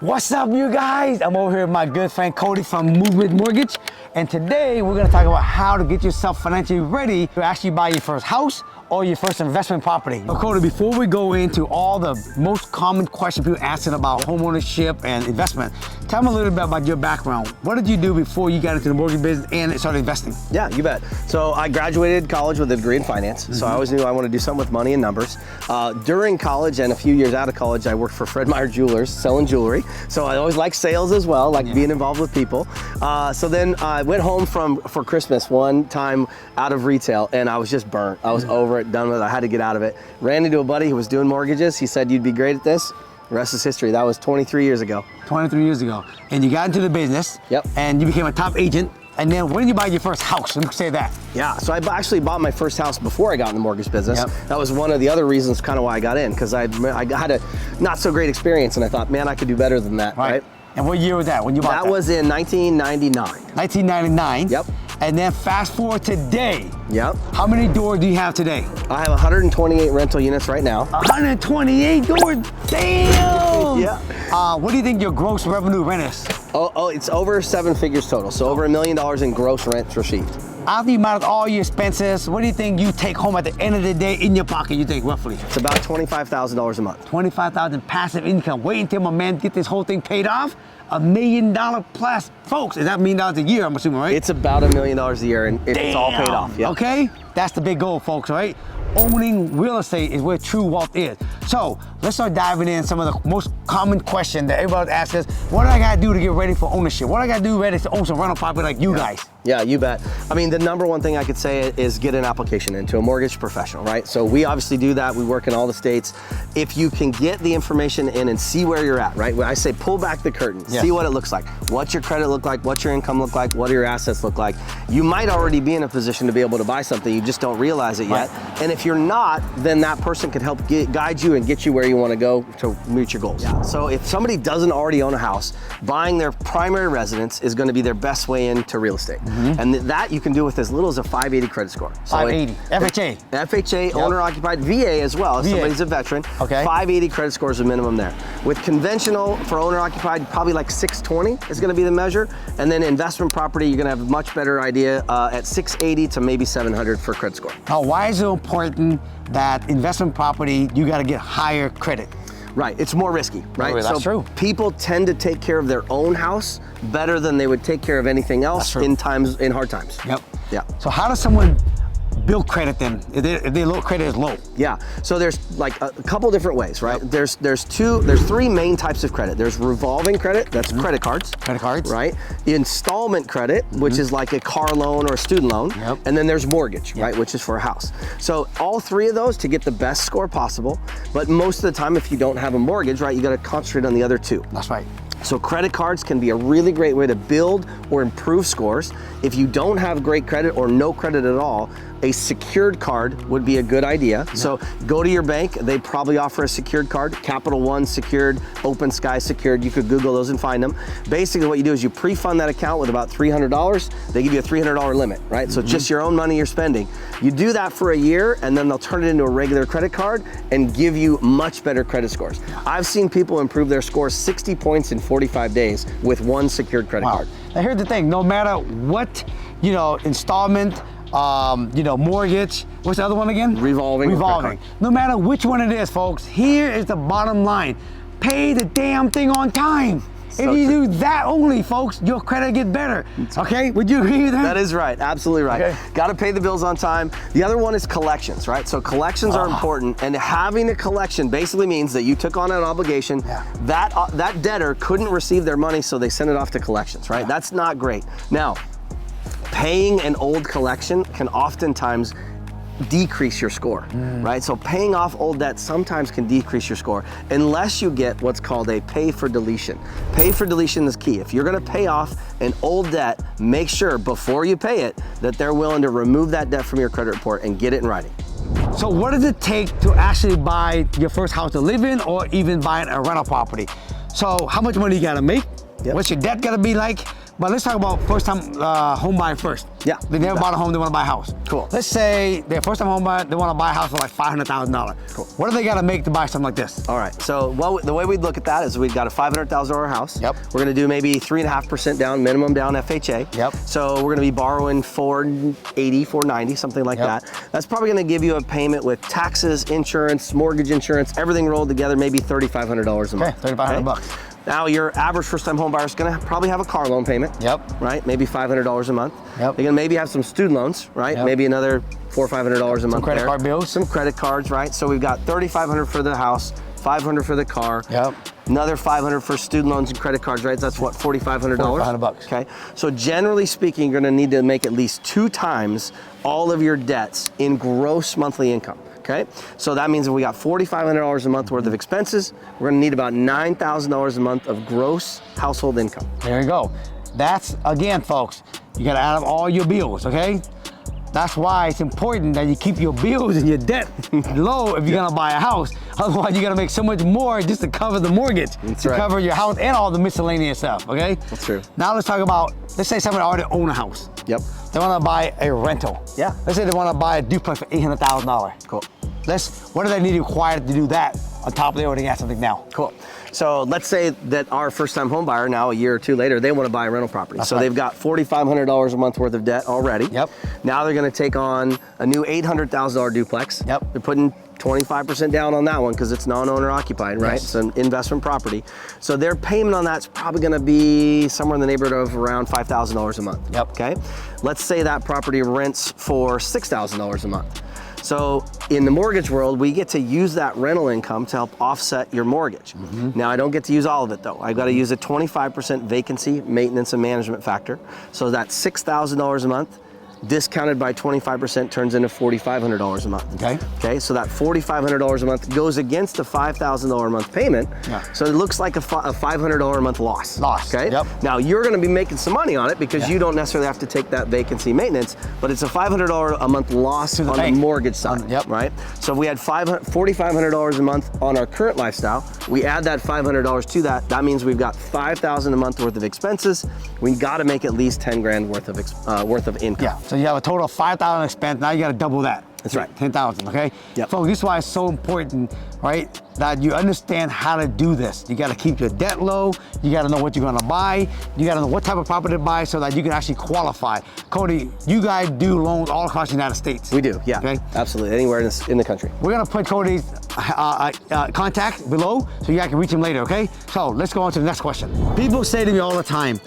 What's up, you guys? I'm over here with my good friend Cody from Movement Mortgage, and today we're gonna talk about how to get yourself financially ready to actually buy your first house or your first investment property. So Cody, before we go into all the most common questions people asking about home ownership and investment, tell me a little bit about your background. What did you do before you got into the mortgage business and started investing? Yeah, you bet. So I graduated college with a degree in finance. So I always knew I wanted to do something with money and numbers. During college and a few years out of college, I worked for Fred Meyer Jewelers selling jewelry. So I always liked sales as well, like being involved with people. So then I went home for Christmas one time out of retail, and I was just burnt. I was over it, done with it. I had to get out of it. Ran into a buddy who was doing mortgages. He said, "You'd be great at this." The rest is history. That was 23 years ago. 23 years ago. And you got into the business. Yep. And you became a top agent. And then when did you buy your first house? Let me say that. Yeah, so I actually bought my first house before I got in the mortgage business. Yep. That was one of the other reasons kind of why I got in, because I had a not so great experience, and I thought, man, I could do better than that, right? And what year was that when you bought that? That was in 1999. 1999. Yep. And then fast forward today. Yep. How many doors do you have today? I have 128 rental units right now. 128 doors? Damn! Yeah. What do you think your gross revenue rent is? Oh, it's over 7 figures total. So over $1 million in gross rents received. After you minus all your expenses, what do you think you take home at the end of the day in your pocket, you think, roughly? It's about $25,000 a month. $25,000 passive income. Wait until my man get this whole thing paid off. $1 million plus. Folks, is that $1 million a year, I'm assuming, right? It's about $1 million a year, and it's all paid off. Yep. Okay, that's the big goal, folks, right? Owning real estate is where true wealth is. So let's start diving in some of the most common questions that everybody asks us. What do I gotta do to get ready for ownership? What do I gotta do ready to own some rental property like you guys? Yeah, you bet. I mean, the number one thing I could say is get an application into a mortgage professional, right? So we obviously do that. We work in all the states. If you can get the information in and see where you're at, right? When I say pull back the curtain, see what it looks like. What's your credit look like? What's your income look like? What do your assets look like? You might already be in a position to be able to buy something. You just don't realize it yet. And if you're not, then that person can help guide you and get you where you want to go to meet your goals. Yeah. So if somebody doesn't already own a house, buying their primary residence is going to be their best way into real estate. And that you can do with as little as a 580 credit score. So 580, FHA. FHA, owner-occupied, VA as well. If somebody's a veteran, 580 credit score is the minimum there. With conventional for owner-occupied, probably like 620 is going to be the measure. And then investment property, you're going to have a much better idea at 680 to maybe 700 for credit score. Now, why is it important that investment property, you got to get higher credit? Right, it's more risky, right? Oh, that's true. People tend to take care of their own house better than they would take care of anything else in hard times. Yep. Yeah. So how does someone build credit then if their low credit is low? Yeah. So there's like a couple different ways, right? There's three main types of credit. There's revolving credit, that's credit cards. Credit cards. Right? Installment credit, which is like a car loan or a student loan. And then there's mortgage, right? Which is for a house. So all three of those to get the best score possible. But most of the time, if you don't have a mortgage, right, you got to concentrate on the other two. That's right. So credit cards can be a really great way to build or improve scores. If you don't have great credit or no credit at all, a secured card would be a good idea. So go to your bank, they probably offer a secured card, Capital One secured, Open Sky secured, you could Google those and find them. Basically what you do is you pre-fund that account with about $300, they give you a $300 limit, right? So just your own money you're spending. You do that for a year and then they'll turn it into a regular credit card and give you much better credit scores. I've seen people improve their scores 60 points in 45 days with one secured credit card. Now here's the thing, no matter what, installment, mortgage, what's the other one again? Revolving. No matter which one it is, folks, here is the bottom line. Pay the damn thing on time. If you do that only, folks, your credit get better. Okay, would you agree with that? That is right, absolutely right. Okay. Got to pay the bills on time. The other one is collections, right? So collections are important, and having a collection basically means that you took on an obligation. That debtor couldn't receive their money, so they sent it off to collections, right? That's not great. Now, paying an old collection can oftentimes decrease your score, right? So paying off old debt sometimes can decrease your score unless you get what's called a pay for deletion. Pay for deletion is key. If you're gonna pay off an old debt, make sure before you pay it that they're willing to remove that debt from your credit report and get it in writing. So what does it take to actually buy your first house to live in or even buy a rental property? So how much money you gotta make? What's your debt gotta be like? But let's talk about first-time home buyer first. Yeah. They never bought a home, they want to buy a house. Cool. Let's say they're first-time home buyer, they want to buy a house for like $500,000. Cool. What do they got to make to buy something like this? All right, so the way we'd look at that is we've got a $500,000 house. Yep. We're gonna do maybe 3.5% down, minimum down FHA. Yep. So we're gonna be borrowing $480, $490, something like Yep. that. That's probably gonna give you a payment with taxes, insurance, mortgage insurance, everything rolled together, maybe $3,500 a month. Okay, $3,500 bucks. Now your average first-time home buyer is gonna probably have a car loan payment. Yep. Right, maybe $500 a month. Yep. They're gonna maybe have some student loans, right? Yep. Maybe another $400 or $500 a month. credit there. card bills. Some credit cards, right? So we've got $3,500 for the house, $500 for the car. Yep. Another $500 for student loans and credit cards, right? That's what, $4,500? $4,500. Okay. So generally speaking, you're gonna need to make at least 2 times all of your debts in gross monthly income. Okay, so that means if we got $4,500 a month worth of expenses, we're gonna need about $9,000 a month of gross household income. There you go. That's, again, folks, you got to add up all your bills, okay? That's why it's important that you keep your bills and your debt low if you're gonna buy a house. Otherwise, you gotta make so much more just to cover the mortgage, That's to right. cover your house and all the miscellaneous stuff, okay? That's true. Now let's talk about, let's say somebody already own a house. Yep. They wanna buy a rental. Yeah. Let's say they wanna buy a duplex for $800,000. Cool. What do they need required to do that on top of they already got something now? Cool. So let's say that our first-time home buyer now, a year or two later, they want to buy a rental property. That's so right. they've got $4,500 a month worth of debt already. Yep. Now they're going to take on a new $800,000 duplex. Yep. They're putting 25% down on that one because it's non-owner occupied, right? Yes. It's an investment property. So their payment on that's probably going to be somewhere in the neighborhood of around $5,000 a month. Yep. Okay. Let's say that property rents for $6,000 a month. So in the mortgage world, we get to use that rental income to help offset your mortgage. Now I don't get to use all of it though. I've got to use a 25% vacancy, maintenance and management factor. So that $6,000 a month discounted by 25% turns into $4,500 a month. Okay. Okay, so that $4,500 a month goes against a $5,000 a month payment. Yeah. So it looks like a $500 a month loss. Loss, Okay. yep. Now you're going to be making some money on it because Yeah. you don't necessarily have to take that vacancy maintenance, but it's a $500 a month loss To the on the bank. mortgage side. Yep. Right. So if we had $4,500 a month on our current lifestyle, we add that $500 to that. That means we've got $5,000 a month worth of expenses. We got to make at least 10 grand worth of income. Yeah, so you have a total of $5,000 expense, now you gotta double that. That's right. 10,000, okay? Yep. Folks, this is why it's so important, right? That you understand how to do this. You gotta keep your debt low, you gotta know what you're gonna buy, you gotta know what type of property to buy so that you can actually qualify. Cody, you guys do loans all across the United States. We do, yeah, Okay? absolutely, anywhere in the country. We're gonna put Cody's contact below so you guys can reach him later, okay? So let's go on to the next question. People say to me all the time,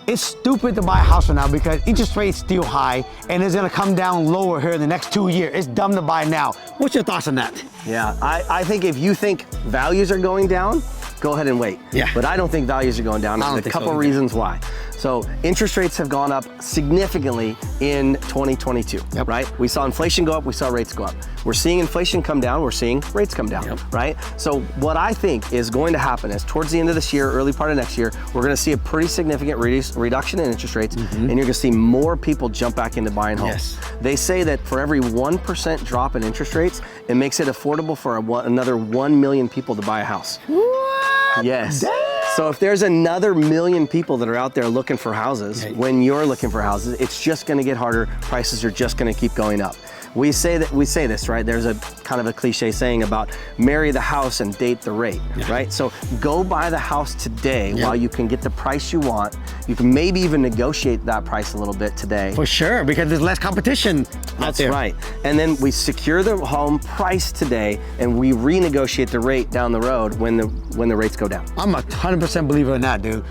it's stupid to buy a house right now because interest rates still high and it's gonna come down lower here in the next 2 years. It's dumb to buy now. What's your thoughts on that? Yeah, I think if you think values are going down, go ahead and wait. Yeah. But I don't think values are going down. I don't There's a think so couple either. reasons why. So interest rates have gone up significantly in 2022, Yep. right? We saw inflation go up, we saw rates go up. We're seeing inflation come down, we're seeing rates come down, Yep. right? So what I think is going to happen is towards the end of this year, early part of next year, we're gonna see a pretty significant reduction in interest rates, and you're gonna see more people jump back into buying homes. Yes. They say that for every 1% drop in interest rates, it makes it affordable for another 1 million people to buy a house. What? Yes. Damn. So if there's another 1 million people that are out there looking for houses, when you're looking for houses, it's just gonna get harder. Prices are just gonna keep going up. We say this, right? There's a kind of a cliche saying about marry the house and date the rate, right? So go buy the house today while you can get the price you want. You can maybe even negotiate that price a little bit today. For sure, because there's less competition out That's there. right. And then we secure the home price today and we renegotiate the rate down the road when the rates go down. I'm a 100% believer in that, dude.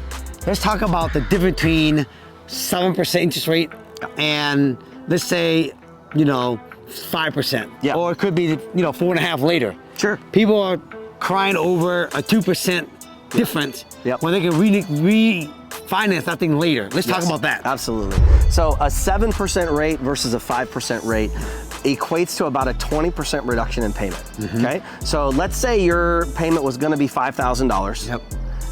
Let's talk about the difference between 7% interest rate and let's say, 5%. Yeah. Or it could be, 4.5 later. Sure. People are crying over a 2% difference Yep. when they can refinance that thing later. Let's talk Yes, about that. Absolutely. So a 7% rate versus a 5% rate equates to about a 20% reduction in payment, okay? So let's say your payment was gonna be $5,000. Yep.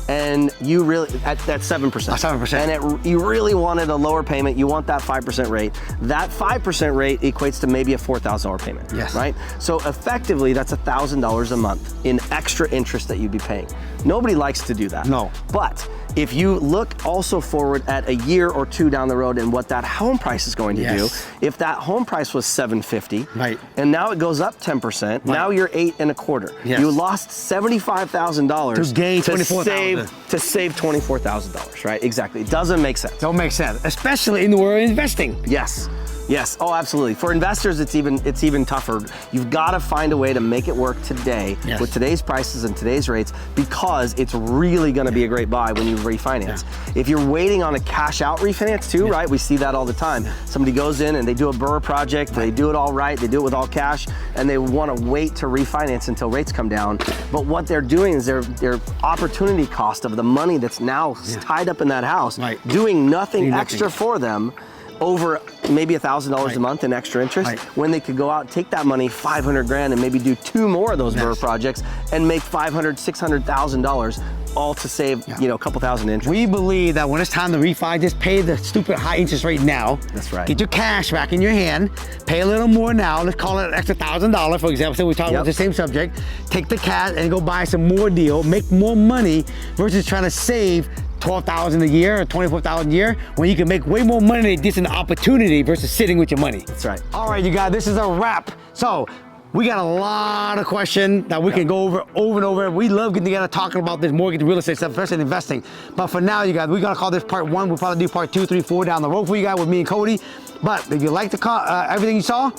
And you really, at 7%. 7%. And you really wanted a lower payment, you want that 5% rate. That 5% rate equates to maybe a $4,000 payment, Yes. right? So effectively, that's $1,000 a month in extra interest that you'd be paying. Nobody likes to do that. No. But If you look also forward at a year or two down the road and what that home price is going to do, if that home price was $750, and now it goes up 10%, now you're $8.25. You lost $75,000 to gain $24,000 to save $24,000, right? Exactly. It doesn't make sense. Don't make sense, especially in the world of investing. Yes. Yes, oh, absolutely. For investors, it's even tougher. You've got to find a way to make it work today with today's prices and today's rates, because it's really going to be a great buy when you refinance. If you're waiting on a cash out refinance too, right? We see that all the time. Somebody goes in and they do a BRRRR project, they do it all right, they do it with all cash, and they want to wait to refinance until rates come down. But what they're doing is their opportunity cost of the money that's now tied up in that house, doing nothing extra for them, over maybe $1,000 a month in extra interest, when they could go out and take that money, 500 grand, and maybe do 2 more of those BRRRR projects and make $500,000, $600,000, all to save a couple thousand interest. We believe that when it's time to refi, just pay the stupid high interest rate now. That's right. Get your cash back in your hand, pay a little more now. Let's call it an extra $1,000, for example. So we're talking about the same subject. Take the cash and go buy some more deal, make more money versus trying to save $12,000 a year or $24,000 a year, when you can make way more money than just an opportunity versus sitting with your money. That's right. All right, you guys, this is a wrap. So we got a lot of questions that we can go over and over. We love getting together talking about this mortgage, real estate stuff, especially investing. But for now, you guys, we're gonna call this part 1. We'll probably do part 2, 3, 4 down the road for you guys with me and Cody. But if you like everything you saw,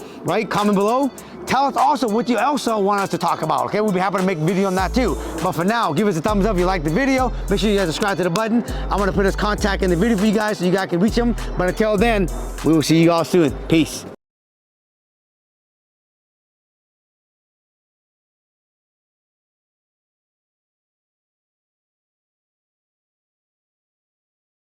comment below. Tell us also what you also want us to talk about, okay? We'll be happy to make a video on that too. But for now, give us a thumbs up if you like the video. Make sure you guys subscribe to the button. I'm gonna put his contact in the video for you guys so you guys can reach him. But until then, we will see you all soon. Peace.